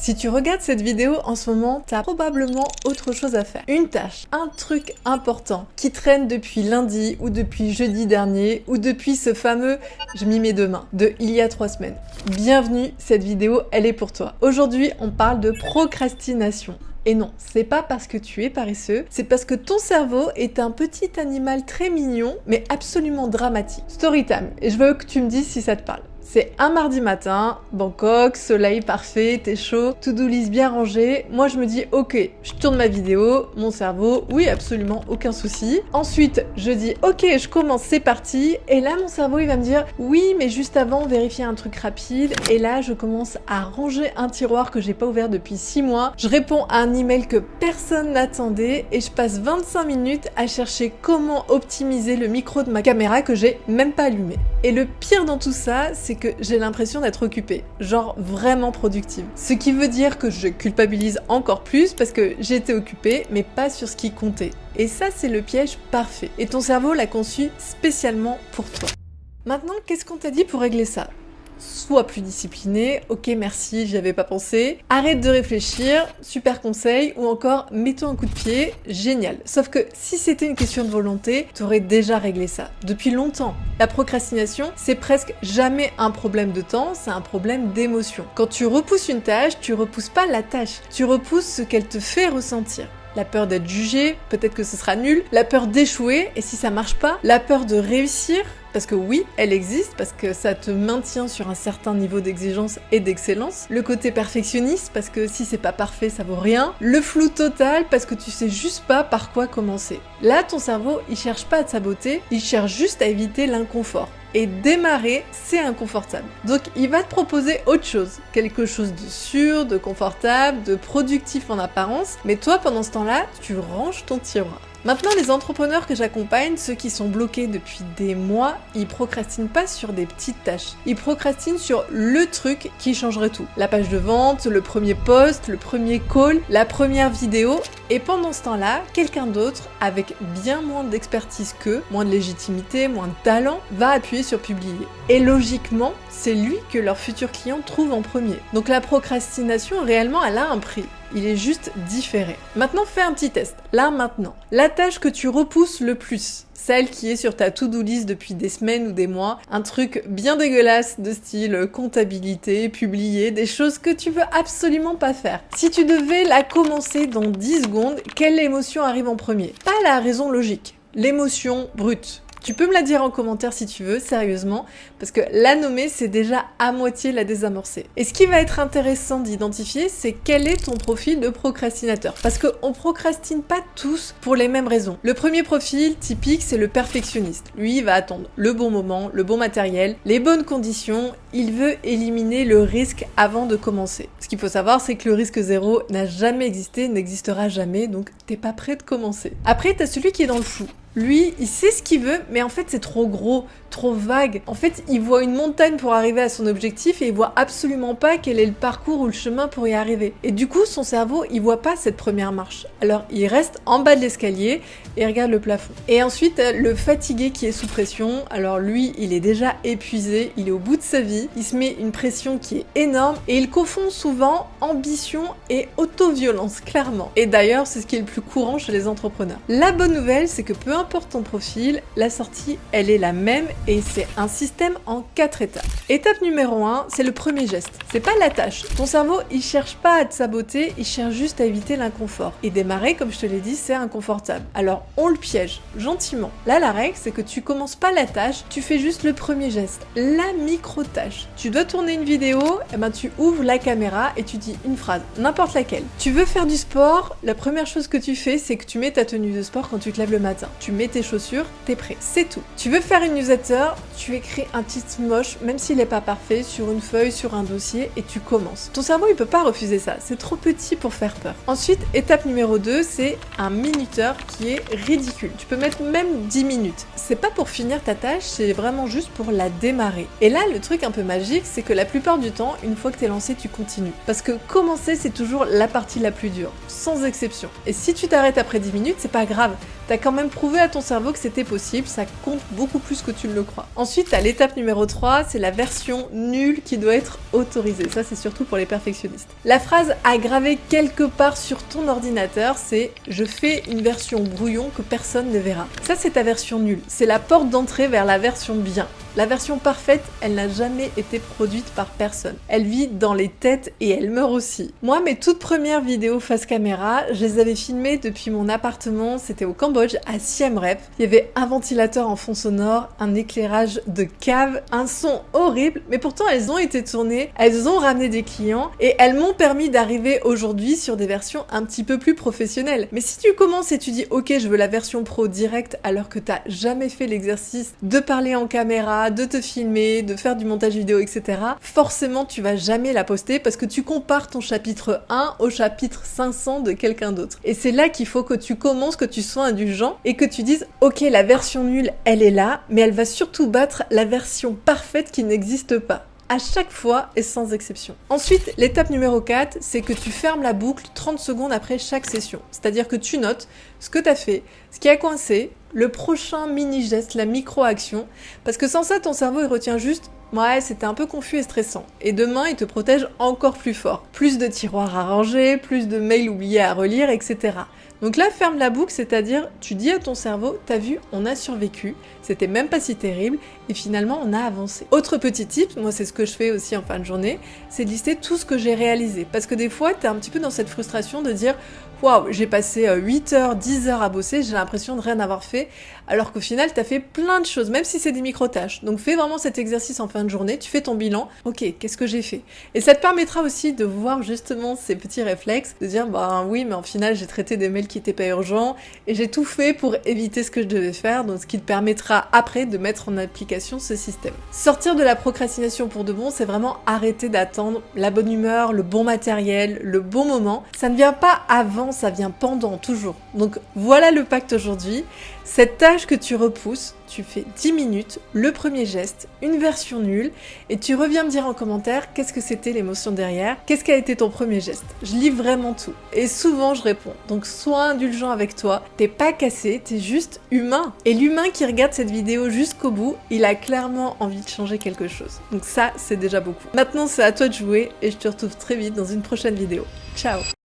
Si tu regardes cette vidéo en ce moment, t'as probablement autre chose à faire. Une tâche, un truc important qui traîne depuis lundi ou depuis jeudi dernier ou depuis ce fameux « je m'y mets demain » de il y a 3 semaines. Bienvenue, cette vidéo, elle est pour toi. Aujourd'hui, on parle de procrastination. Et non, c'est pas parce que tu es paresseux, c'est parce que ton cerveau est un petit animal très mignon, mais absolument dramatique. Storytime, et je veux que tu me dises si ça te parle. C'est un mardi matin, Bangkok, soleil parfait, t'es chaud, to-do list bien rangée. Moi je me dis ok, je tourne ma vidéo, mon cerveau, oui absolument, aucun souci. Ensuite je dis ok, je commence, c'est parti. Et là mon cerveau il va me dire oui mais juste avant vérifier un truc rapide. Et là je commence à ranger un tiroir que j'ai pas ouvert depuis 6 mois. Je réponds à un email que personne n'attendait et je passe 25 minutes à chercher comment optimiser le micro de ma caméra que j'ai même pas allumé. Et le pire dans tout ça, c'est que j'ai l'impression d'être occupée, genre vraiment productive. Ce qui veut dire que je culpabilise encore plus parce que j'étais occupée, mais pas sur ce qui comptait. Et ça, c'est le piège parfait. Et ton cerveau l'a conçu spécialement pour toi. Maintenant, qu'est-ce qu'on t'a dit pour régler ça ? Sois plus discipliné, ok merci, j'y avais pas pensé. Arrête de réfléchir, super conseil, ou encore mets-toi un coup de pied, génial. Sauf que si c'était une question de volonté, t'aurais déjà réglé ça, depuis longtemps. La procrastination, c'est presque jamais un problème de temps, c'est un problème d'émotion. Quand tu repousses une tâche, tu repousses pas la tâche, tu repousses ce qu'elle te fait ressentir. La peur d'être jugé, peut-être que ce sera nul, la peur d'échouer, et si ça marche pas, la peur de réussir, parce que oui, elle existe, parce que ça te maintient sur un certain niveau d'exigence et d'excellence. Le côté perfectionniste, parce que si c'est pas parfait, ça vaut rien. Le flou total, parce que tu sais juste pas par quoi commencer. Là, ton cerveau, il cherche pas à te saboter, il cherche juste à éviter l'inconfort. Et démarrer, c'est inconfortable. Donc il va te proposer autre chose. Quelque chose de sûr, de confortable, de productif en apparence. Mais toi, pendant ce temps-là, tu ranges ton tiroir. Maintenant, les entrepreneurs que j'accompagne, ceux qui sont bloqués depuis des mois, ils procrastinent pas sur des petites tâches. Ils procrastinent sur le truc qui changerait tout. La page de vente, le premier post, le premier call, la première vidéo. Et pendant ce temps-là, quelqu'un d'autre, avec bien moins d'expertise qu'eux, moins de légitimité, moins de talent, va appuyer sur publier. Et logiquement, c'est lui que leur futur client trouve en premier. Donc la procrastination, réellement, elle a un prix. Il est juste différé. Maintenant, fais un petit test. Là, maintenant. La tâche que tu repousses le plus, celle qui est sur ta to-do list depuis des semaines ou des mois, un truc bien dégueulasse de style comptabilité, publier, des choses que tu veux absolument pas faire. Si tu devais la commencer dans 10 secondes, quelle émotion arrive en premier ? Pas la raison logique, l'émotion brute. Tu peux me la dire en commentaire si tu veux, sérieusement, parce que la nommer, c'est déjà à moitié la désamorcer. Et ce qui va être intéressant d'identifier, c'est quel est ton profil de procrastinateur. Parce qu'on procrastine pas tous pour les mêmes raisons. Le premier profil typique, c'est le perfectionniste. Lui, il va attendre le bon moment, le bon matériel, les bonnes conditions. Il veut éliminer le risque avant de commencer. Ce qu'il faut savoir, c'est que le risque zéro n'a jamais existé, n'existera jamais, donc t'es pas prêt de commencer. Après, t'as celui qui est dans le flou. Lui, il sait ce qu'il veut, mais en fait, c'est trop gros, trop vague. En fait, il voit une montagne pour arriver à son objectif et il voit absolument pas quel est le parcours ou le chemin pour y arriver. Et du coup, son cerveau, il voit pas cette première marche. Alors, il reste en bas de l'escalier et regarde le plafond. Et ensuite, le fatigué qui est sous pression. Alors lui, il est déjà épuisé, il est au bout de sa vie. Il se met une pression qui est énorme et il confond souvent ambition et auto-violence, clairement. Et d'ailleurs, c'est ce qui est le plus courant chez les entrepreneurs. La bonne nouvelle, c'est que peu importe ton profil, la sortie, elle est la même et c'est un système en 4 étapes. Étape numéro 1, c'est le premier geste. C'est pas la tâche. Ton cerveau, il cherche pas à te saboter, il cherche juste à éviter l'inconfort. Et démarrer, comme je te l'ai dit, c'est inconfortable. Alors, on le piège, gentiment. Là, la règle, c'est que tu commences pas la tâche, tu fais juste le premier geste. La micro-tâche. Tu dois tourner une vidéo, et ben tu ouvres la caméra et tu dis une phrase, n'importe laquelle. Tu veux faire du sport, la première chose que tu fais, c'est que tu mets ta tenue de sport quand tu te lèves le matin. Tu mets tes chaussures, t'es prêt. C'est tout. Tu veux faire une newsletter, tu écris un titre moche, même s'il n'est pas parfait, sur une feuille, sur un dossier, et tu commences. Ton cerveau, il peut pas refuser ça. C'est trop petit pour faire peur. Ensuite, étape numéro 2, c'est un minuteur qui est ridicule. Tu peux mettre même 10 minutes. C'est pas pour finir ta tâche, c'est vraiment juste pour la démarrer. Et là, le truc un peu magique, c'est que la plupart du temps, une fois que t'es lancé, tu continues. Parce que commencer, c'est toujours la partie la plus dure, sans exception. Et si tu t'arrêtes après 10 minutes, c'est pas grave. T'as quand même prouvé à ton cerveau que c'était possible, ça compte beaucoup plus que tu ne le me crois. Ensuite, t'as l'étape numéro 3, c'est la version nulle qui doit être autorisée. Ça, c'est surtout pour les perfectionnistes. La phrase à graver quelque part sur ton ordinateur, c'est « Je fais une version brouillon que personne ne verra ». Ça, c'est ta version nulle. C'est la porte d'entrée vers la version bien. La version parfaite, elle n'a jamais été produite par personne. Elle vit dans les têtes et elle meurt aussi. Moi, mes toutes premières vidéos face caméra, je les avais filmées depuis mon appartement, c'était au Cambodge, à Siem Reap. Il y avait un ventilateur en fond sonore, un éclairage de cave, un son horrible, mais pourtant elles ont été tournées, elles ont ramené des clients et elles m'ont permis d'arriver aujourd'hui sur des versions un petit peu plus professionnelles. Mais si tu commences et tu dis « Ok, je veux la version pro directe » alors que t'as jamais fait l'exercice de parler en caméra, de te filmer, de faire du montage vidéo, etc. Forcément, tu vas jamais la poster parce que tu compares ton chapitre 1 au chapitre 500 de quelqu'un d'autre. Et c'est là qu'il faut que tu commences, que tu sois indulgent et que tu dises « Ok, la version nulle, elle est là, mais elle va surtout battre la version parfaite qui n'existe pas. » À chaque fois et sans exception. Ensuite, l'étape numéro 4, c'est que tu fermes la boucle 30 secondes après chaque session. C'est-à-dire que tu notes ce que tu as fait, ce qui a coincé, le prochain mini-geste, la micro-action, parce que sans ça, ton cerveau, il retient juste « Ouais, c'était un peu confus et stressant ». Et demain, il te protège encore plus fort. Plus de tiroirs à ranger, plus de mails oubliés à relire, etc. Donc là, ferme la boucle, c'est-à-dire, tu dis à ton cerveau, t'as vu, on a survécu, c'était même pas si terrible, et finalement, on a avancé. Autre petit tip, moi c'est ce que je fais aussi en fin de journée, c'est de lister tout ce que j'ai réalisé. Parce que des fois, t'es un petit peu dans cette frustration de dire, waouh, j'ai passé 8 heures, 10 heures à bosser, j'ai l'impression de rien avoir fait, alors qu'au final, t'as fait plein de choses, même si c'est des micro-tâches. Donc fais vraiment cet exercice en fin de journée, tu fais ton bilan, ok, qu'est-ce que j'ai fait? Et ça te permettra aussi de voir justement ces petits réflexes, de dire, bah oui, mais en final, j'ai traité des mails qui n'étaient pas urgents, et j'ai tout fait pour éviter ce que je devais faire, donc ce qui te permettra après de mettre en application ce système. Sortir de la procrastination pour de bon, c'est vraiment arrêter d'attendre la bonne humeur, le bon matériel, le bon moment. Ça ne vient pas avant, ça vient pendant, toujours. Donc voilà le pacte aujourd'hui. Cette tâche que tu repousses, tu fais 10 minutes, le premier geste, une version nulle, et tu reviens me dire en commentaire qu'est-ce que c'était l'émotion derrière, qu'est-ce qui a été ton premier geste. Je lis vraiment tout. Et souvent je réponds. Donc sois indulgent avec toi, t'es pas cassé, t'es juste humain. Et l'humain qui regarde cette vidéo jusqu'au bout, il a clairement envie de changer quelque chose. Donc ça, c'est déjà beaucoup. Maintenant, c'est à toi de jouer, et je te retrouve très vite dans une prochaine vidéo. Ciao!